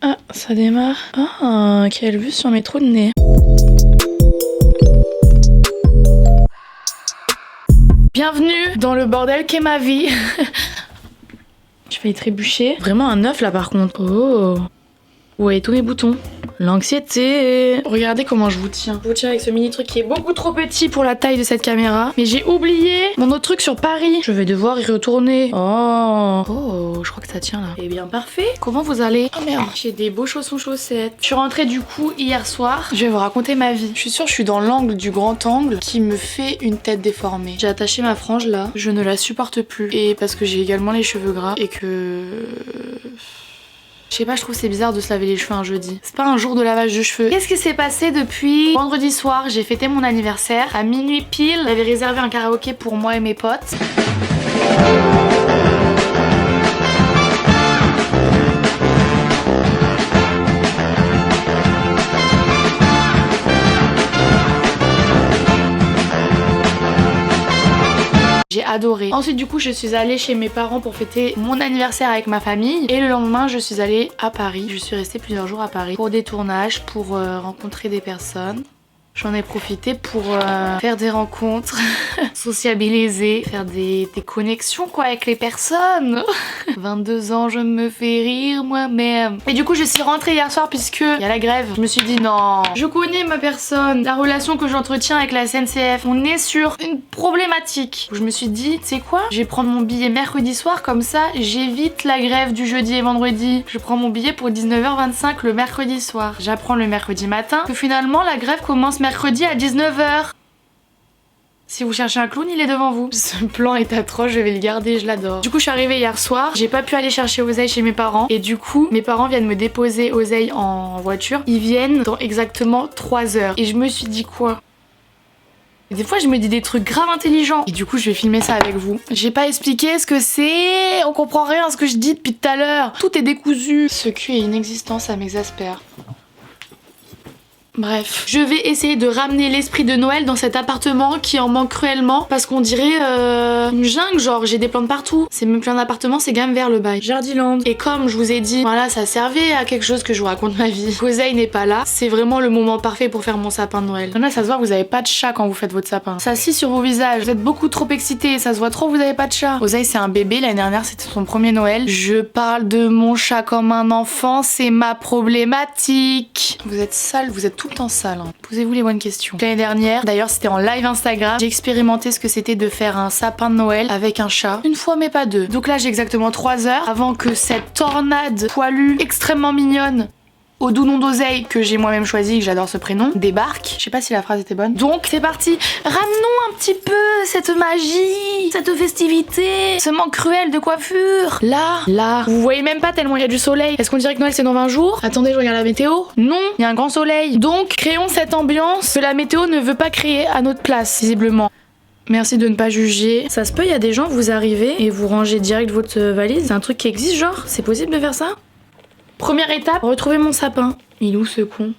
Ah, ça démarre. Ah, quelle vue sur mes trous de nez. Bienvenue dans le bordel qu'est ma vie. Je vais trébucher. Vraiment un œuf là par contre. Oh. Ouais, tous mes boutons. L'anxiété. Regardez comment je vous tiens. Je vous tiens avec ce mini truc qui est beaucoup trop petit pour la taille de cette caméra. Mais j'ai oublié mon autre truc sur Paris. Je vais devoir y retourner. Oh, je crois que ça tient là. Eh bien parfait. Comment vous allez? Oh merde, j'ai des beaux chaussons chaussettes. Je suis rentrée du coup hier soir. Je vais vous raconter ma vie. Je suis sûre que je suis dans l'angle du grand angle qui me fait une tête déformée. J'ai attaché ma frange là. Je ne la supporte plus. Et parce que j'ai également les cheveux gras et que... Je sais pas, je trouve c'est bizarre de se laver les cheveux un jeudi. C'est pas un jour de lavage de cheveux. Qu'est-ce qui s'est passé depuis vendredi soir? J'ai fêté mon anniversaire. À minuit pile, j'avais réservé un karaoké pour moi et mes potes. J'ai adoré. Ensuite du coup je suis allée chez mes parents pour fêter mon anniversaire avec ma famille. Et le lendemain je suis allée à Paris. Je suis restée plusieurs jours à Paris pour des tournages, pour rencontrer des personnes. J'en ai profité pour faire des rencontres, sociabiliser, faire des connexions quoi avec les personnes. 22 ans, je me fais rire moi-même. Et du coup, je suis rentrée hier soir puisque il y a la grève. Je me suis dit non, je connais ma personne, la relation que j'entretiens avec la SNCF. On est sur une problématique. Je me suis dit, tu sais quoi? Je vais prendre mon billet mercredi soir, comme ça j'évite la grève du jeudi et vendredi. Je prends mon billet pour 19h25 le mercredi soir. J'apprends le mercredi matin que finalement la grève commence mercredi à 19h. Si vous cherchez un clown, il est devant vous. Ce plan est atroce, je vais le garder, je l'adore. Du coup, je suis arrivée hier soir, j'ai pas pu aller chercher Oseille chez mes parents. Et du coup, mes parents viennent me déposer Oseille en voiture. Ils viennent dans exactement 3 heures. Et je me suis dit quoi? Et des fois je me dis des trucs grave intelligents. Et du coup je vais filmer ça avec vous. J'ai pas expliqué ce que c'est. On comprend rien à ce que je dis depuis tout à l'heure. Tout est décousu. Ce cul est inexistant, ça m'exaspère. Bref, je vais essayer de ramener l'esprit de Noël dans cet appartement qui en manque cruellement parce qu'on dirait une jungle, genre j'ai des plantes partout. C'est même plus un appartement, c'est Gamme Vert le bail. Jardiland. Et comme je vous ai dit, voilà, ça servait à quelque chose que je vous raconte ma vie. Oseille n'est pas là, c'est vraiment le moment parfait pour faire mon sapin de Noël. Là, ça se voit, vous avez pas de chat quand vous faites votre sapin. Ça scie sur vos visages, vous êtes beaucoup trop excités, ça se voit trop, vous avez pas de chat. Oseille, c'est un bébé, l'année dernière c'était son premier Noël. Je parle de mon chat comme un enfant, c'est ma problématique. Vous êtes sale, vous êtes tout le temps sale. Hein. Posez-vous les bonnes questions. L'année dernière, d'ailleurs c'était en live Instagram, j'ai expérimenté ce que c'était de faire un sapin de Noël avec un chat. Une fois mais pas deux. Donc là j'ai exactement 3 heures avant que cette tornade poilue extrêmement mignonne au doux nom d'Oseille, que j'ai moi-même choisi, que j'adore ce prénom, débarque. Je sais pas si la phrase était bonne. Donc c'est parti. Ramenons un petit peu cette magie, cette festivité, ce manque cruel de coiffure. Là. Vous voyez même pas tellement il y a du soleil. Est-ce qu'on dirait que Noël c'est dans 20 jours? Attendez, je regarde la météo. Non, il y a un grand soleil. Donc créons cette ambiance que la météo ne veut pas créer à notre place, visiblement. Merci de ne pas juger. Ça se peut, il y a des gens, vous arrivez et vous rangez direct votre valise. C'est un truc qui existe, genre? C'est possible de faire ça? Première étape, retrouver mon sapin. Il est où ce con?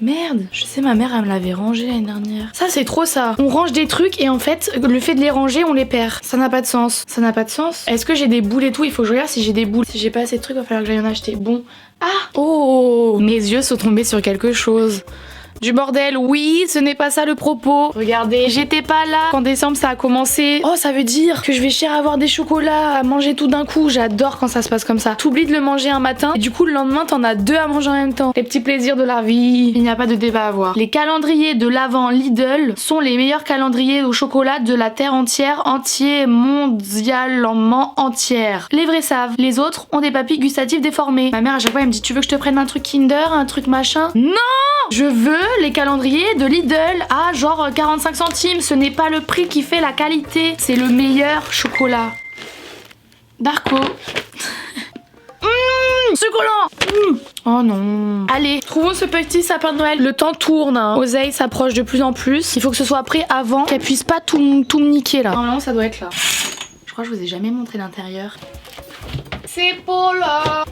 Merde, je sais, ma mère elle me l'avait rangé l'année dernière. Ça c'est trop ça. On range des trucs et en fait le fait de les ranger on les perd. Ça n'a pas de sens. Ça n'a pas de sens. Est-ce que j'ai des boules et tout? Il faut que je regarde si j'ai des boules. Si j'ai pas assez de trucs, il va falloir que j'aille en acheter. Bon. Ah! Oh! Mes yeux sont tombés sur quelque chose. Du bordel, oui, ce n'est pas ça le propos. Regardez, j'étais pas là quand décembre ça a commencé. Oh, ça veut dire que je vais cher avoir des chocolats à manger tout d'un coup. J'adore quand ça se passe comme ça. T'oublies de le manger un matin et du coup le lendemain t'en as 2 à manger en même temps. Les petits plaisirs de la vie. Il n'y a pas de débat à avoir. Les calendriers de l'Avent Lidl sont les meilleurs calendriers au chocolat de la terre entière, mondialement entière. Les vrais savent. Les autres ont des papilles gustatives déformées. Ma mère à chaque fois elle me dit tu veux que je te prenne un truc Kinder, un truc machin? Non! Je veux les calendriers de Lidl à genre 45 centimes. Ce n'est pas le prix qui fait la qualité. C'est le meilleur chocolat. Darko. Succulent. Oh non. Allez, trouvons ce petit sapin de Noël. Le temps tourne. Hein. Oseille s'approche de plus en plus. Il faut que ce soit prêt avant qu'elle puisse pas tout me niquer là. Normalement ça doit être là. Je crois que je vous ai jamais montré l'intérieur. C'est pour là.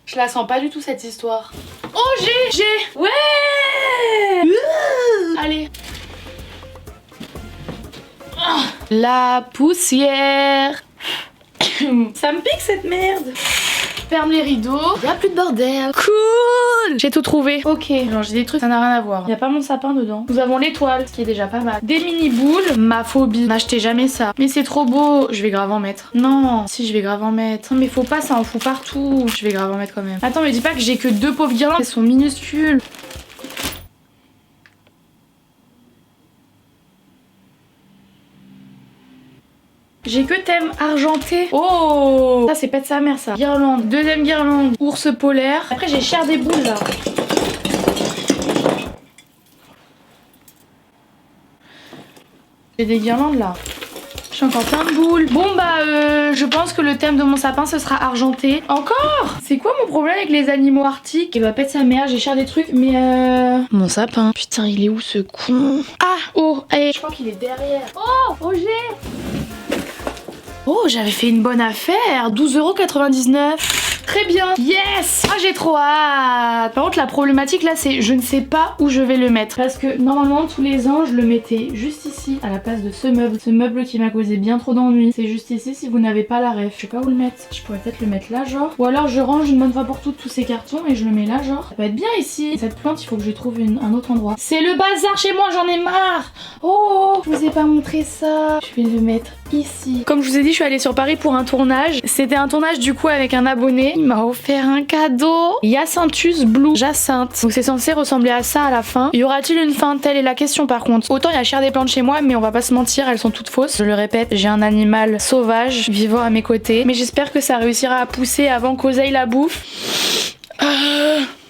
Je la sens pas du tout cette histoire. Oh j'ai ouais. Allez. La poussière. Ça me pique cette merde. Ferme les rideaux. Y a plus de bordel. Cool. J'ai tout trouvé. Ok. Alors j'ai des trucs, ça n'a rien à voir. Y a pas mon sapin dedans. Nous avons l'étoile, ce qui est déjà pas mal. Des mini boules. Ma phobie. N'achetez jamais ça. Mais c'est trop beau. Je vais grave en mettre. Non. Si, je vais grave en mettre. Non mais faut pas, ça en fout partout. Je vais grave en mettre quand même. Attends, me dis pas que j'ai que 2 pauvres guirlandes. Elles sont minuscules. J'ai que thème argenté. Oh, ça c'est pète sa mère ça. Guirlande, deuxième guirlande, ours polaire. Après j'ai cher des boules là. J'ai des guirlandes là. J'ai encore plein de boules. Bon bah je pense que le thème de mon sapin ce sera argenté. Encore? C'est quoi mon problème avec les animaux arctiques? Il va pète sa mère, j'ai cher des trucs mais Mon sapin. Putain il est où ce con? Ah oh allez. Je crois qu'il est derrière. Oh Roger. Oh, j'avais fait une bonne affaire, 12,99 €. Très bien. Yes. Ah, j'ai trop hâte. Par contre, la problématique là, c'est je ne sais pas où je vais le mettre. Parce que normalement, tous les ans, je le mettais juste ici, à la place de ce meuble. Ce meuble qui m'a causé bien trop d'ennuis. C'est juste ici si vous n'avez pas la ref. Je sais pas où le mettre. Je pourrais peut-être le mettre là, genre. Ou alors, je range une bonne fois pour toutes tous ces cartons et je le mets là, genre. Ça peut être bien ici. Cette plante, il faut que je trouve un autre endroit. C'est le bazar chez moi, j'en ai marre. Oh, je vous ai pas montré ça. Je vais le mettre ici. Comme je vous ai dit, je suis allée sur Paris pour un tournage. C'était un tournage du coup avec un abonné. Il m'a offert un cadeau. Hyacinthus Blue Jacinthe. Donc c'est censé ressembler à ça à la fin. Y aura-t-il une fin? Telle est la question par contre. Autant il y a cher des plantes chez moi, mais on va pas se mentir, elles sont toutes fausses. Je le répète, j'ai un animal sauvage vivant à mes côtés. Mais j'espère que ça réussira à pousser avant qu'Oseille la bouffe.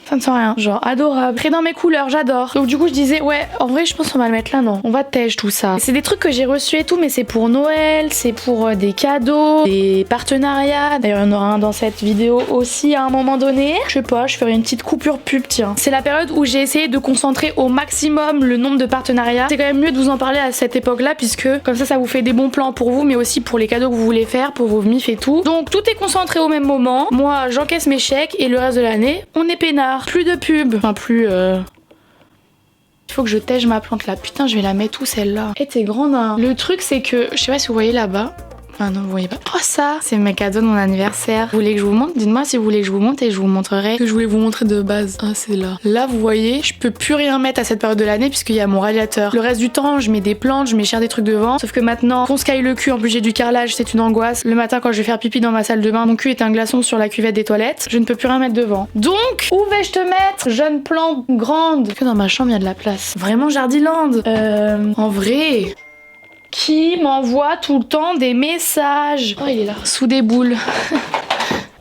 Ça ne sent rien, genre adorable. Très dans mes couleurs, j'adore. Donc du coup je disais ouais, en vrai je pense qu'on va le mettre là, non. On va tège tout ça. C'est des trucs que j'ai reçus et tout, mais c'est pour Noël, c'est pour des cadeaux, des partenariats. D'ailleurs il y en aura un dans cette vidéo aussi à un moment donné. Je sais pas, je ferai une petite coupure pub, tiens. C'est la période où j'ai essayé de concentrer au maximum le nombre de partenariats. C'est quand même mieux de vous en parler à cette époque là, puisque comme ça vous fait des bons plans pour vous, mais aussi pour les cadeaux que vous voulez faire, pour vos mifs et tout. Donc tout est concentré au même moment. Moi j'encaisse mes chèques et le reste de l'année, on est peinard. Plus de pub. Enfin plus Il faut que je tège ma plante là. Putain je vais la mettre où celle-là? Et t'es grande hein. Le truc c'est que, je sais pas si vous voyez là-bas. Ah non, vous voyez pas. Oh ça, c'est mes cadeaux de mon anniversaire. Vous voulez que je vous montre? Dites-moi si vous voulez que je vous montre et je vous montrerai ce que je voulais vous montrer de base. Ah c'est là. Là vous voyez, je peux plus rien mettre à cette période de l'année puisqu'il y a mon radiateur. Le reste du temps, je mets des plantes, je mets cher des trucs devant. Sauf que maintenant, qu'on se caille le cul, en plus j'ai du carrelage, c'est une angoisse. Le matin quand je vais faire pipi dans ma salle de bain, mon cul est un glaçon sur la cuvette des toilettes. Je ne peux plus rien mettre devant. Donc, où vais-je te mettre? Jeune plante grande. Que dans ma chambre il y a de la place. Vraiment Jardiland. En vrai. Qui m'envoie tout le temps des messages? Oh il est là, sous des boules.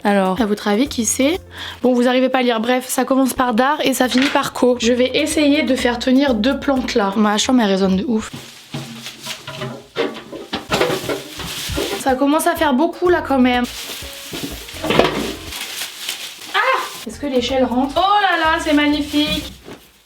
Alors, à votre avis, qui c'est? Bon, vous arrivez pas à lire. Bref, ça commence par Dar et ça finit par Co. Je vais essayer de faire tenir 2 plantes là. Ma chambre elle résonne de ouf. Ça commence à faire beaucoup là quand même. Ah! Est-ce que l'échelle rentre? Oh là là, c'est magnifique!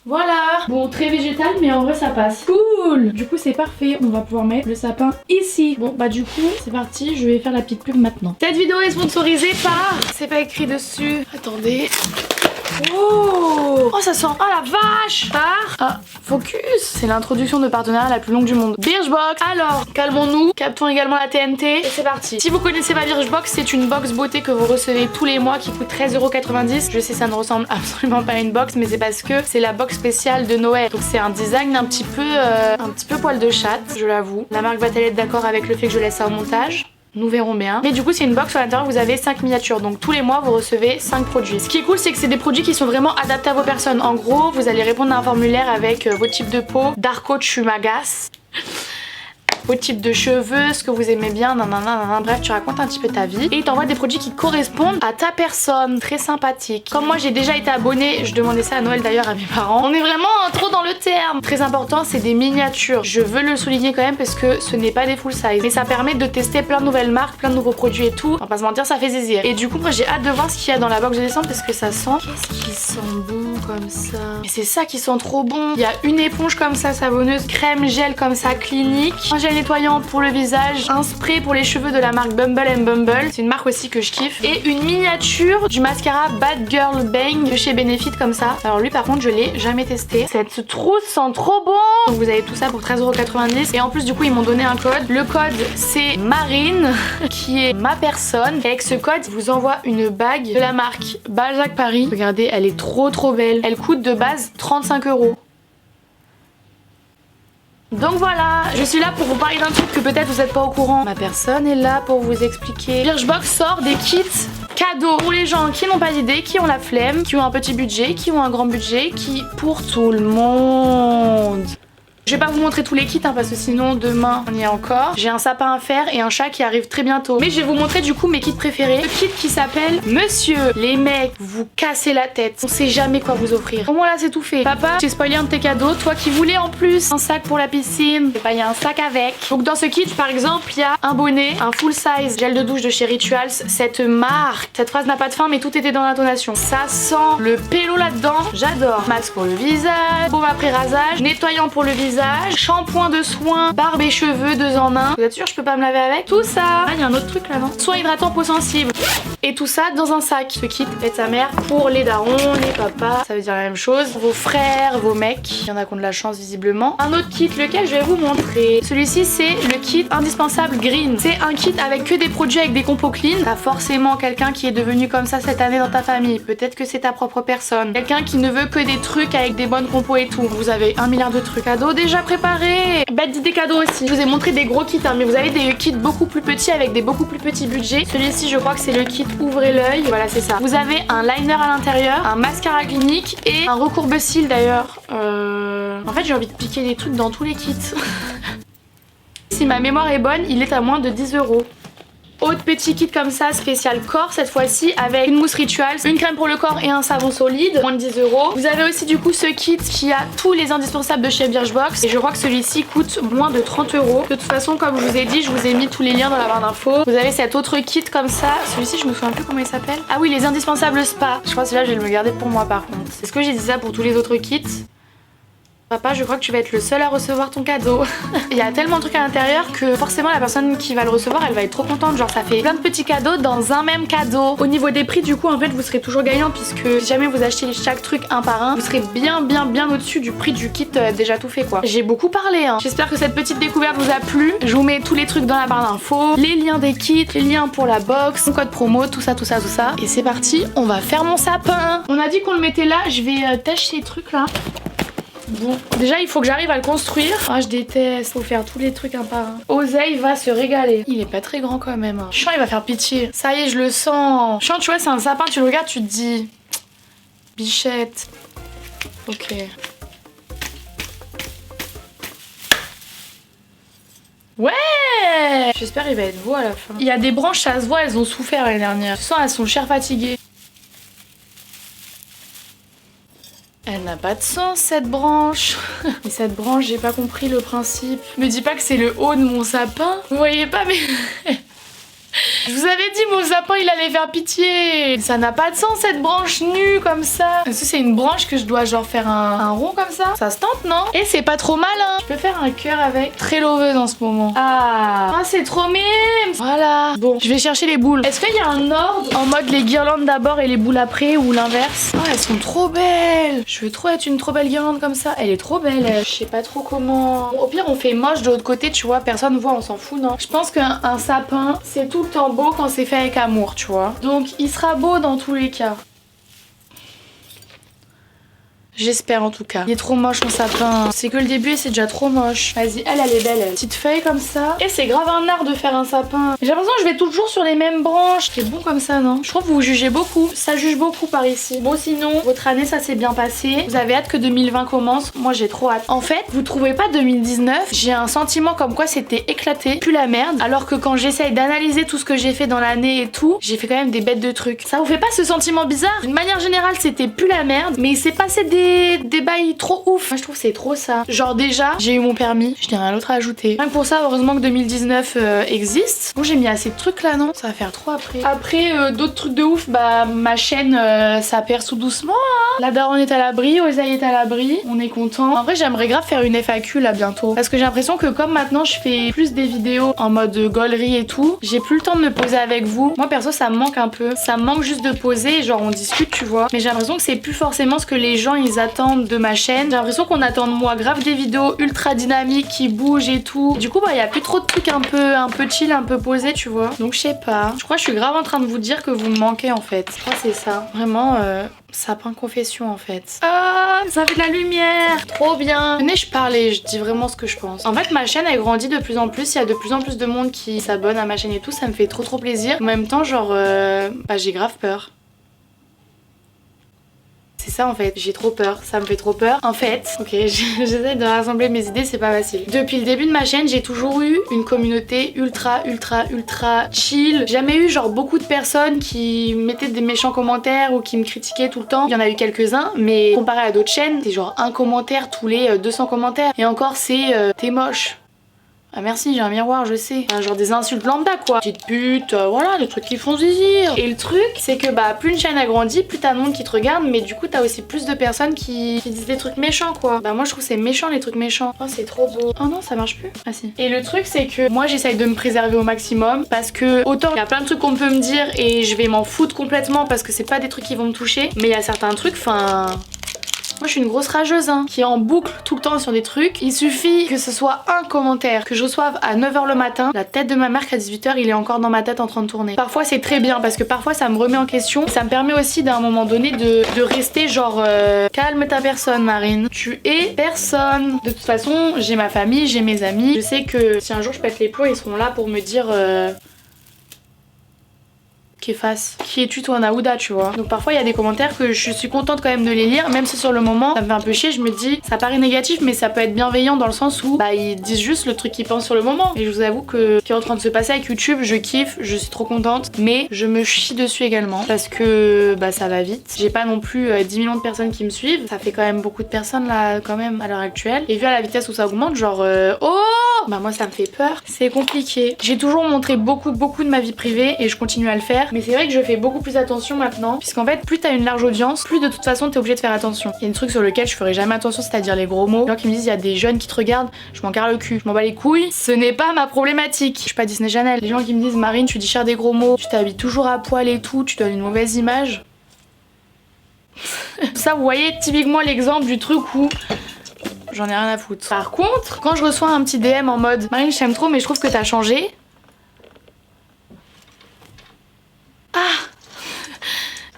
Voilà. Bon, très végétal, mais en vrai ça passe. Cool. Du coup c'est parfait, on va pouvoir mettre le sapin ici. Bon bah du coup c'est parti, je vais faire la petite pub maintenant. Cette vidéo est sponsorisée par... C'est pas écrit dessus. Attendez. Oh, ça sent... Oh la vache. Ah, focus. C'est l'introduction de partenariat la plus longue du monde. Birchbox. Alors, calmons-nous. Captons également la TNT. Et c'est parti. Si vous connaissez pas Birchbox, c'est une box beauté que vous recevez tous les mois qui coûte 13,90 €. Je sais ça ne ressemble absolument pas à une box, mais c'est parce que c'est la box spéciale de Noël. Donc c'est un design un petit peu poil de chatte, je l'avoue. La marque va-t-elle être d'accord avec le fait que je laisse ça au montage? Nous verrons bien. Mais du coup c'est une box, à l'intérieur vous avez 5 miniatures. Donc tous les mois vous recevez 5 produits. Ce qui est cool c'est que c'est des produits qui sont vraiment adaptés à vos personnes. En gros vous allez répondre à un formulaire avec vos types de peau. Darko Chumagas. Vos types de cheveux, ce que vous aimez bien, nanana, bref, tu racontes un petit peu ta vie. Et il t'envoie des produits qui correspondent à ta personne, très sympathique. Comme moi j'ai déjà été abonnée, je demandais ça à Noël d'ailleurs à mes parents. On est vraiment trop dans le terme. Très important, c'est des miniatures. Je veux le souligner quand même parce que ce n'est pas des full size. Mais ça permet de tester plein de nouvelles marques, plein de nouveaux produits et tout. On va pas se mentir, ça fait zizir. Et du coup, moi j'ai hâte de voir ce qu'il y a dans la box de décembre parce que ça sent... Qu'est-ce qui sent bon comme ça? Et c'est ça qui sent trop bon. Il y a une éponge comme ça savonneuse, crème gel comme ça clinique, un gel nettoyant pour le visage, un spray pour les cheveux de la marque Bumble & Bumble, c'est une marque aussi que je kiffe, et une miniature du mascara Bad Girl Bang de chez Benefit comme ça. Alors lui par contre je l'ai jamais testé. Cette trousse sent trop bon. Donc vous avez tout ça pour 13,90 € et en plus du coup ils m'ont donné un code. Le code c'est Marine qui est ma personne. Et avec ce code il vous envoie une bague de la marque Balzac Paris. Regardez, elle est trop belle. Elle coûte de base 35 €. Donc voilà, je suis là pour vous parler d'un truc que peut-être vous n'êtes pas au courant. Ma personne est là pour vous expliquer. Birchbox sort des kits cadeaux pour les gens qui n'ont pas d'idée, qui ont la flemme, qui ont un petit budget, qui ont un grand budget, qui pour tout le monde. Je vais pas vous montrer tous les kits parce que sinon demain on y est encore. J'ai un sapin à faire et un chat qui arrive très bientôt. Mais je vais vous montrer du coup mes kits préférés. Le kit qui s'appelle Monsieur. Les mecs, vous cassez la tête. On sait jamais quoi vous offrir. Au moins là c'est tout fait. Papa, j'ai spoilé un de tes cadeaux. Toi qui voulais en plus un sac pour la piscine, et bah il y a un sac avec. Donc dans ce kit par exemple il y a un bonnet, un full size gel de douche de chez Rituals. Cette marque, cette phrase n'a pas de fin mais tout était dans l'intonation. Ça sent le pélo là-dedans. J'adore. Masque pour le visage, baume après rasage, nettoyant pour le visage, shampoing de soin, barbe et cheveux 2 en 1. Vous êtes sûr je peux pas me laver avec? Tout ça. Ah il y a un autre truc là non? Soin hydratant peau sensible. Et tout ça dans un sac. Ce kit est sa mère pour les darons, les papas. Ça veut dire la même chose. Vos frères, vos mecs. Il y en a qui ont de la chance visiblement. Un autre kit lequel je vais vous montrer. Celui-ci c'est le kit indispensable green. C'est un kit avec que des produits avec des compos clean. T'as forcément quelqu'un qui est devenu comme ça cette année dans ta famille. Peut-être que c'est ta propre personne. Quelqu'un qui ne veut que des trucs avec des bonnes compos et tout. Vous avez 1 milliard de trucs cadeaux déjà préparés. Bête d'idée cadeau aussi. Je vous ai montré des gros kits mais vous avez des kits beaucoup plus petits avec des beaucoup plus petits budgets. Celui-ci je crois que c'est le kit ouvrez l'œil. Voilà c'est ça. Vous avez un liner à l'intérieur, un mascara clinique et un recourbe-cils d'ailleurs. En fait j'ai envie de piquer des trucs dans tous les kits. Si ma mémoire est bonne, il est à moins de 10 €. Autre petit kit comme ça, spécial corps cette fois-ci, avec une mousse Rituals, une crème pour le corps et un savon solide, moins de 10 €. Vous avez aussi du coup ce kit qui a tous les indispensables de chez Birchbox et je crois que celui-ci coûte moins de 30 €. De toute façon, comme je vous ai dit, je vous ai mis tous les liens dans la barre d'infos. Vous avez cet autre kit comme ça, celui-ci je me souviens plus comment il s'appelle. Ah oui, les indispensables spa. Je crois que celui-là je vais le garder pour moi par contre. Est-ce que j'ai dit ça pour tous les autres kits? Papa, je crois que tu vas être le seul à recevoir ton cadeau. Il y a tellement de trucs à l'intérieur que forcément la personne qui va le recevoir, elle va être trop contente. Genre ça fait plein de petits cadeaux dans un même cadeau. Au niveau des prix, du coup, en fait, vous serez toujours gagnant puisque si jamais vous achetez chaque truc un par un, vous serez bien au-dessus du prix du kit déjà tout fait quoi. J'ai beaucoup parlé hein. J'espère que cette petite découverte vous a plu. Je vous mets tous les trucs dans la barre d'infos, les liens des kits, les liens pour la box, mon code promo, tout ça. Et c'est parti, on va faire mon sapin. On a dit qu'on le mettait là, je vais tâcher les trucs là. Bon, déjà il faut que j'arrive à le construire. Ah je déteste, faut faire tous les trucs un par un. Oseille va se régaler. Il est pas très grand quand même hein. Chiant il va faire pitié. Ça y est je le sens. Chiant tu vois c'est un sapin, tu le regardes tu te dis bichette. Ok. Ouais. J'espère qu'il va être beau à la fin. Il y a des branches ça se voit elles ont souffert l'année dernière. Je sens elles sont chères fatiguées. Elle n'a pas de sens cette branche. Et cette branche, j'ai pas compris le principe. Me dis pas que c'est le haut de mon sapin. Vous voyez pas mais... Je vous avais dit mon sapin il allait faire pitié. Ça n'a pas de sens cette branche nue comme ça. Est-ce que c'est une branche que je dois genre faire un rond comme ça? Ça se tente non? Et c'est pas trop malin. Je peux faire un cœur avec. Très loveuse en ce moment. Ah c'est trop mime. Voilà. Bon je vais chercher les boules. Est-ce qu'il y a un ordre en mode les guirlandes d'abord et les boules après ou l'inverse? Oh elles sont trop belles. Je veux trop être une trop belle guirlande comme ça. Elle est trop belle elle. Je sais pas trop comment. Bon, au pire on fait moche de l'autre côté tu vois. Personne voit on s'en fout non? Je pense qu'un sapin c'est tout le temps beau quand c'est fait avec amour tu vois. Donc il sera beau dans tous les cas. J'espère en tout cas. Il est trop moche mon sapin. C'est que le début et c'est déjà trop moche. Vas-y, elle est belle elle. Petite feuille comme ça. Et c'est grave un art de faire un sapin. J'ai l'impression que je vais toujours sur les mêmes branches. C'est bon comme ça non? Je trouve que vous jugez beaucoup. Ça juge beaucoup par ici. Bon sinon, votre année ça s'est bien passé. Vous avez hâte que 2020 commence. Moi j'ai trop hâte. En fait, vous trouvez pas 2019? J'ai un sentiment comme quoi c'était éclaté. Plus la merde. Alors que quand j'essaye d'analyser tout ce que j'ai fait dans l'année et tout, j'ai fait quand même des bêtes de trucs. Ça vous fait pas ce sentiment bizarre? D'une manière générale c'était plus la merde. Mais il s'est passé des des bails trop ouf. Moi je trouve que c'est trop ça. Genre déjà, j'ai eu mon permis, je n'ai rien d'autre à ajouter. Rien que pour ça, heureusement que 2019 existe. Bon, j'ai mis assez de trucs là, non? Ça va faire trop après. Après, d'autres trucs de ouf, bah ma chaîne, ça perce tout doucement. Hein. La daronne est à l'abri, Osaï est à l'abri, on est content. En vrai, j'aimerais grave faire une FAQ là bientôt. Parce que j'ai l'impression que comme maintenant je fais plus des vidéos en mode gaulerie et tout, j'ai plus le temps de me poser avec vous. Moi perso, ça me manque un peu. Ça me manque juste de poser, genre on discute, tu vois. Mais j'ai l'impression que c'est plus forcément ce que les gens ils attendent de ma chaîne. J'ai l'impression qu'on attend de moi grave des vidéos ultra dynamiques qui bougent et tout. Du coup, bah y a plus trop de trucs un peu chill, un peu posés, tu vois. Donc je sais pas. Je crois que je suis grave en train de vous dire que vous me manquez en fait. Je crois que c'est ça. Vraiment, sapin confession en fait. Ah, ça fait de la lumière. Trop bien. Venez, je parle et je dis vraiment ce que je pense. En fait, ma chaîne elle grandit de plus en plus. Il y a de plus en plus de monde qui s'abonne à ma chaîne et tout. Ça me fait trop plaisir. En même temps, genre, bah j'ai grave peur. C'est ça en fait, j'ai trop peur, ça me fait trop peur. En fait, ok, j'essaie de rassembler mes idées, c'est pas facile. Depuis le début de ma chaîne, j'ai toujours eu une communauté ultra chill. Jamais eu genre beaucoup de personnes qui mettaient des méchants commentaires ou qui me critiquaient tout le temps. Il y en a eu quelques-uns, mais comparé à d'autres chaînes, c'est genre un commentaire tous les 200 commentaires. Et encore c'est t'es moche. Ah merci, j'ai un miroir, je sais. Enfin, genre des insultes lambda quoi. Petite pute, voilà, des trucs qui font zizir. Et le truc, c'est que bah plus une chaîne agrandit, plus t'as de monde qui te regarde, mais du coup t'as aussi plus de personnes qui disent des trucs méchants quoi. Bah moi je trouve c'est méchant les trucs méchants. Oh c'est trop beau. Oh non ça marche plus. Ah si. Et le truc c'est que moi j'essaye de me préserver au maximum parce que autant il y a plein de trucs qu'on peut me dire et je vais m'en foutre complètement parce que c'est pas des trucs qui vont me toucher, mais il y a certains trucs, enfin... Moi je suis une grosse rageuse hein, qui est en boucle tout le temps sur des trucs. Il suffit que ce soit un commentaire que je reçoive à 9 h le matin, la tête de ma mère qu'à 18 h il est encore dans ma tête en train de tourner. Parfois c'est très bien parce que parfois ça me remet en question. Ça me permet aussi d'un moment donné de rester genre calme ta personne Marine. Tu es personne. De toute façon j'ai ma famille, j'ai mes amis. Je sais que si un jour je pète les plombs ils seront là pour me dire... Qu'efface. Qui es-tu toi Naouda tu vois. Donc parfois il y a des commentaires que je suis contente quand même de les lire, même si sur le moment ça me fait un peu chier, je me dis ça paraît négatif mais ça peut être bienveillant dans le sens où bah ils disent juste le truc qu'ils pensent sur le moment. Et je vous avoue que ce qui est en train de se passer avec YouTube, je kiffe, je suis trop contente, mais je me chie dessus également parce que bah ça va vite. J'ai pas non plus 10 millions de personnes qui me suivent, ça fait quand même beaucoup de personnes là quand même à l'heure actuelle. Et vu à la vitesse où ça augmente, genre oh bah moi ça me fait peur, c'est compliqué. J'ai toujours montré beaucoup de ma vie privée et je continue à le faire. Mais c'est vrai que je fais beaucoup plus attention maintenant, puisqu'en fait plus t'as une large audience, plus de toute façon t'es obligé de faire attention. Il y a un truc sur lequel je ferai jamais attention, c'est-à-dire les gros mots. Les gens qui me disent il y a des jeunes qui te regardent, je m'en carre le cul, je m'en bats les couilles, ce n'est pas ma problématique. Je suis pas Disney Channel. Les gens qui me disent Marine tu dis cher des gros mots, tu t'habilles toujours à poil et tout, tu donnes une mauvaise image. Ça vous voyez typiquement l'exemple du truc où j'en ai rien à foutre. Par contre, quand je reçois un petit DM en mode Marine je t'aime trop mais je trouve que t'as changé.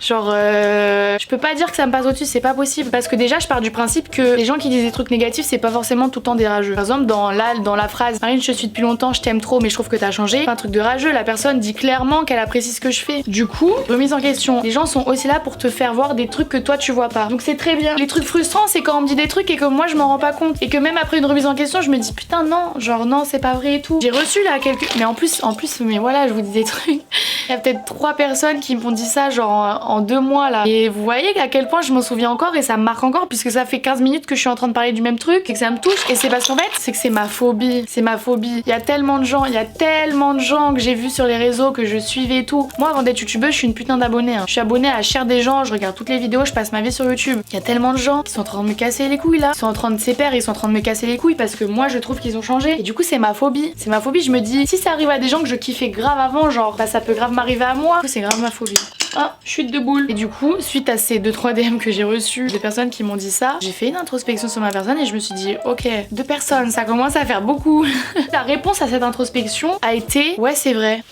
Genre, je peux pas dire que ça me passe au-dessus, c'est pas possible. Parce que déjà, je pars du principe que les gens qui disent des trucs négatifs, c'est pas forcément tout le temps des rageux. Par exemple, dans la phrase Marine, je te suis depuis longtemps, je t'aime trop, mais je trouve que t'as changé. C'est un truc de rageux, la personne dit clairement qu'elle apprécie ce que je fais. Du coup, remise en question. Les gens sont aussi là pour te faire voir des trucs que toi tu vois pas. Donc c'est très bien. Les trucs frustrants, c'est quand on me dit des trucs et que moi je m'en rends pas compte. Et que même après une remise en question, je me dis putain, non, genre non, c'est pas vrai et tout. J'ai reçu là quelques. Mais en plus, mais voilà, je vous dis des trucs. Il y a peut-être 3 personnes qui m'ont dit ça, genre en 2 mois là. Et vous voyez à quel point je m'en souviens encore et ça me marque encore puisque ça fait 15 minutes que je suis en train de parler du même truc et que ça me touche. Et c'est parce qu'en fait, c'est que c'est ma phobie. C'est ma phobie. Il y a tellement de gens que j'ai vu sur les réseaux que je suivais et tout. Moi, avant d'être youtubeuse, je suis une putain d'abonnée. Hein. Je suis abonnée à Cher des gens, je regarde toutes les vidéos, je passe ma vie sur YouTube. Il y a tellement de gens qui sont en train de me casser les couilles là. Ils sont en train de s'éperdre, ils sont en train de me casser les couilles parce que moi je trouve qu'ils ont changé. Et du coup, c'est ma phobie. C'est ma phobie. Je me dis, si ça arrive à des gens que je kiffais grave avant, genre, bah ça peut grave m'arriver à moi. Du coup, c'est grave ma phobie. Ah, chute de boule. Et du coup, suite à ces 2-3 DM que j'ai reçus de personnes qui m'ont dit ça, j'ai fait une introspection sur ma personne et je me suis dit, ok, 2 personnes, ça commence à faire beaucoup. La réponse à cette introspection a été, ouais c'est vrai,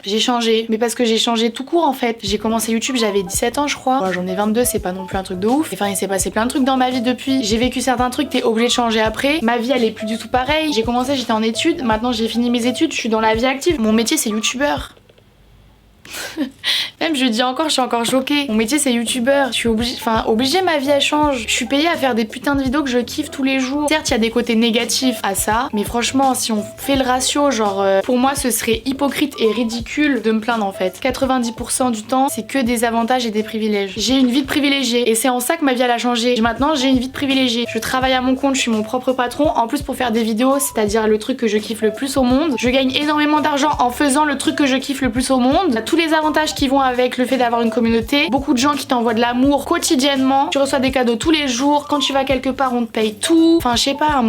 j'ai changé. Mais parce que j'ai changé tout court en fait. J'ai commencé YouTube, j'avais 17 ans je crois. Moi, j'en ai 22, c'est pas non plus un truc de ouf. Enfin, il s'est passé plein de trucs dans ma vie depuis. J'ai vécu certains trucs, t'es obligé de changer après. Ma vie elle est plus du tout pareille. J'ai commencé, j'étais en études, maintenant j'ai fini mes études, je suis dans la vie active. Mon métier c'est youtubeur. Même je dis encore, je suis encore choquée. Mon métier c'est youtubeur. Je suis obligée, ma vie elle change. Je suis payée à faire des putains de vidéos que je kiffe tous les jours. Certes, il y a des côtés négatifs à ça, mais franchement, si on fait le ratio, genre, pour moi, ce serait hypocrite et ridicule de me plaindre en fait. 90% du temps, c'est que des avantages et des privilèges. J'ai une vie de privilégiée et c'est en ça que ma vie elle a changé. Maintenant, j'ai une vie de privilégiée. Je travaille à mon compte, je suis mon propre patron. En plus, pour faire des vidéos, c'est-à-dire le truc que je kiffe le plus au monde, je gagne énormément d'argent en faisant le truc que je kiffe le plus au monde. Tous les avantages qui vont avec le fait d'avoir une communauté, beaucoup de gens qui t'envoient de l'amour quotidiennement, tu reçois des cadeaux tous les jours, quand tu vas quelque part on te paye tout. Enfin, je sais pas,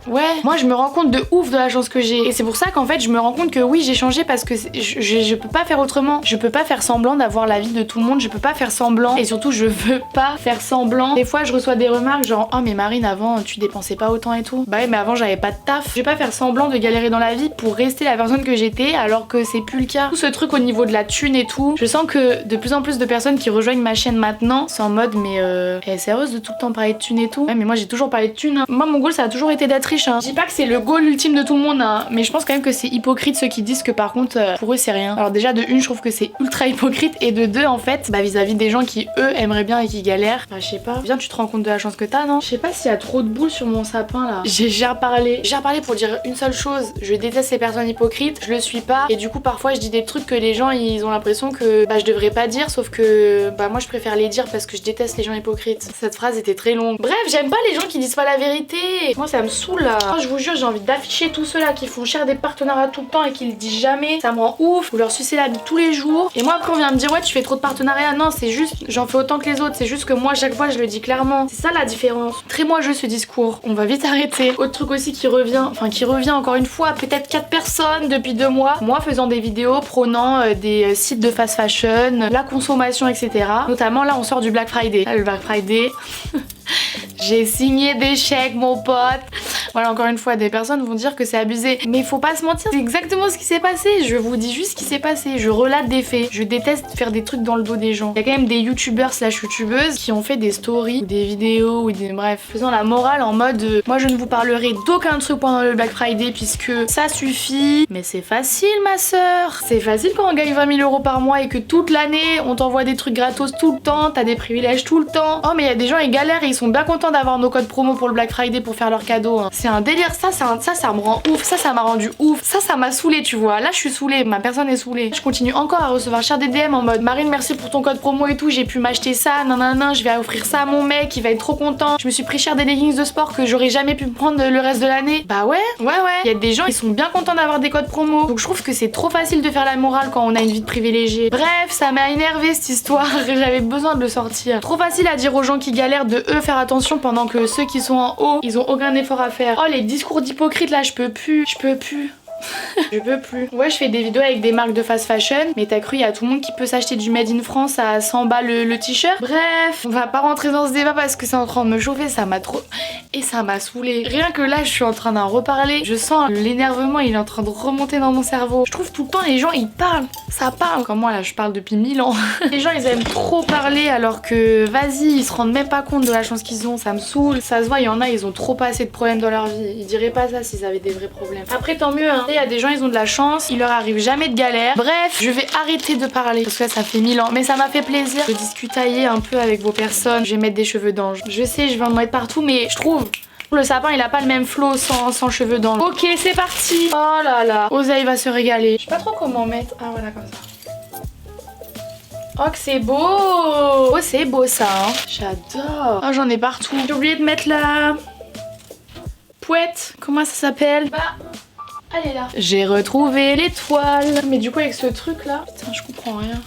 ouais, moi je me rends compte de ouf de la chance que j'ai. Et c'est pour ça qu'en fait je me rends compte que oui j'ai changé parce que je peux pas faire autrement. Je peux pas faire semblant d'avoir la vie de tout le monde, je peux pas faire semblant. Et surtout je veux pas faire semblant. Des fois je reçois des remarques genre oh mais Marine avant tu dépensais pas autant et tout. Bah ouais mais avant j'avais pas de taf. Je vais pas faire semblant de galérer dans la vie pour rester la personne que j'étais alors que c'est plus le cas. Tout ce truc au niveau de la thune et tout, je sens que de plus en plus de personnes qui rejoignent ma chaîne maintenant c'est en mode mais elle est sérieuse de tout le temps parler de thune et tout. Ouais mais moi j'ai toujours parlé de thune hein. Moi mon goal ça a toujours été d'être riche hein. Je dis pas que c'est le goal ultime de tout le monde hein, mais je pense quand même que c'est hypocrite ceux qui disent que par contre pour eux c'est rien. Alors déjà de une je trouve que c'est ultra hypocrite et de deux en fait bah vis-à-vis des gens qui eux aimeraient bien et qui galèrent, bah je sais pas, viens tu te rends compte de la chance que t'as non. Je sais pas s'il y a trop de boules sur mon sapin là. J'ai reparlé pour dire une seule chose, je déteste ces personnes hypocrites, je le suis pas et du coup parfois je dis des trucs que les gens ils ont l'impression que bah je devrais pas dire sauf que bah moi je préfère les dire parce que je déteste les gens hypocrites. Cette phrase était très longue. Bref j'aime pas les gens qui disent pas la vérité. Moi ça me saoule là. Moi, je vous jure j'ai envie d'afficher tous ceux-là qui font cher des partenariats tout le temps et qui le disent jamais. Ça me rend ouf. Vous leur sucez la bite tous les jours. Et moi après on vient me dire ouais tu fais trop de partenariats. Non c'est juste j'en fais autant que les autres. C'est juste que moi chaque fois je le dis clairement. C'est ça la différence. Très moi je ce discours. On va vite arrêter. Autre truc aussi qui revient encore une fois, peut-être 4 personnes depuis 2 mois. Moi faisant des vidéos prônant des sites de fast fashion, la consommation etc. Notamment là on sort du Black Friday. Là, le Black Friday. J'ai signé des chèques mon pote. Voilà encore une fois des personnes vont dire que c'est abusé. Mais il faut pas se mentir, c'est exactement ce qui s'est passé. Je vous dis juste ce qui s'est passé. Je relate des faits. Je déteste faire des trucs dans le dos des gens. Il y a quand même des youtubeurs / youtubeuses qui ont fait des stories ou des vidéos ou des bref faisant la morale en mode moi je ne vous parlerai d'aucun truc pendant le Black Friday puisque ça suffit. Mais c'est facile ma soeur. C'est facile quand on gagne 20 000 € par mois et que toute l'année on t'envoie des trucs gratos tout le temps, t'as des privilèges tout le temps. Oh mais il y a des gens ils galèrent et ils sont bien contents d'avoir nos codes promo pour le Black Friday pour faire leurs cadeaux hein. C'est un délire, ça me rend ouf, ça m'a rendu ouf, ça m'a saoulé tu vois, là je suis saoulée, ma personne est saoulée. Je continue encore à recevoir cher des DM en mode Marine merci pour ton code promo et tout, j'ai pu m'acheter ça, nanana, je vais offrir ça à mon mec, il va être trop content, je me suis pris cher des leggings de sport que j'aurais jamais pu me prendre le reste de l'année. Bah ouais, il y a des gens qui sont bien contents d'avoir des codes promo, donc je trouve que c'est trop facile de faire la morale quand on a une vie de privilégiée. Bref, ça m'a énervé cette histoire, j'avais besoin de le sortir. Trop facile à dire aux gens qui galèrent de eux faire attention pendant que ceux qui sont en haut, ils ont aucun effort à faire. Oh les discours d'hypocrite là, je peux plus. Je peux plus. Ouais je fais des vidéos avec des marques de fast fashion mais t'as cru il y a tout le monde qui peut s'acheter du made in France à 100 balles le t-shirt. Bref on va pas rentrer dans ce débat parce que c'est en train de me chauffer, ça m'a trop et ça m'a saoulé. Rien que là je suis en train d'en reparler, je sens l'énervement il est en train de remonter dans mon cerveau. Je trouve tout le temps les gens ils parlent, ça parle comme moi là je parle depuis 1000 ans. Les gens ils aiment trop parler alors que vas-y ils se rendent même pas compte de la chance qu'ils ont, ça me saoule. Ça se voit il y en a ils ont trop pas assez de problèmes dans leur vie, ils diraient pas ça s'ils avaient des vrais problèmes. Après tant mieux hein. Il y a des gens ils ont de la chance, il leur arrive jamais de galère. Bref, je vais arrêter de parler parce que ça fait 1000 ans. Mais ça m'a fait plaisir de discutailler un peu avec vos personnes. Je vais mettre des cheveux d'ange. Je sais, je vais en mettre partout, mais je trouve le sapin il a pas le même flow sans cheveux d'ange. Ok, c'est parti. Oh là là, Oseille va se régaler. Je sais pas trop comment mettre. Ah voilà comme ça. Oh que c'est beau. Oh c'est beau ça hein. J'adore. Oh j'en ai partout. J'ai oublié de mettre la pouette. Comment ça s'appelle? Bah elle est là. J'ai retrouvé l'étoile. Mais du coup avec ce truc là, putain je comprends rien.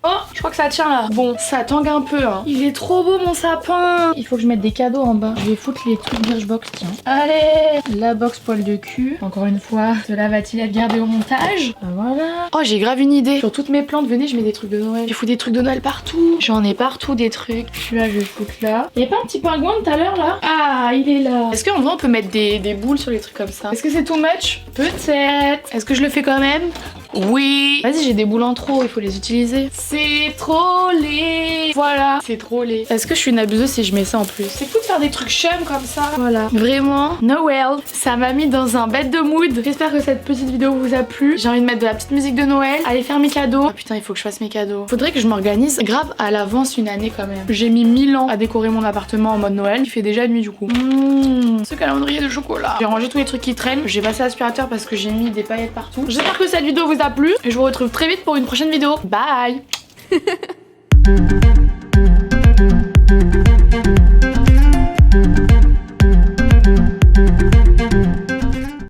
Oh, je crois que ça tient là. Bon, ça tangue un peu hein. Il est trop beau mon sapin. Il faut que je mette des cadeaux en bas. Je vais foutre les trucs Birchbox, tiens. Allez, la box poil de cul. Encore une fois, cela va-t-il être gardé au montage? Voilà. Oh, j'ai grave une idée. Sur toutes mes plantes, venez, je mets des trucs de Noël. Je fous des trucs de Noël partout. J'en ai partout des trucs. Celui-là, je vais foutre là. Y'a pas un petit pingouin tout à l'heure là? Ah, il est là. Est-ce qu'en vrai on peut mettre des boules sur les trucs comme ça? Est-ce que c'est too much? Peut-être. Est-ce que je le fais quand même? Oui. Vas-y, j'ai des boules en trop, il faut les utiliser. C'est trop laid. Voilà, c'est trop laid. Est-ce que je suis une abuseuse si je mets ça en plus? C'est fou de faire des trucs chum comme ça. Voilà. Vraiment, Noël. Ça m'a mis dans un bête de mood. J'espère que cette petite vidéo vous a plu. J'ai envie de mettre de la petite musique de Noël. Aller faire mes cadeaux. Oh putain, il faut que je fasse mes cadeaux. Faudrait que je m'organise grave à l'avance une année quand même. J'ai mis 1000 ans à décorer mon appartement en mode Noël. Il fait déjà nuit du coup. Ce calendrier de chocolat. J'ai rangé tous les trucs qui traînent. J'ai passé l'aspirateur parce que j'ai mis des paillettes partout. J'espère que cette vidéo vous a plu. Et je vous retrouve très vite pour une prochaine vidéo. Bye.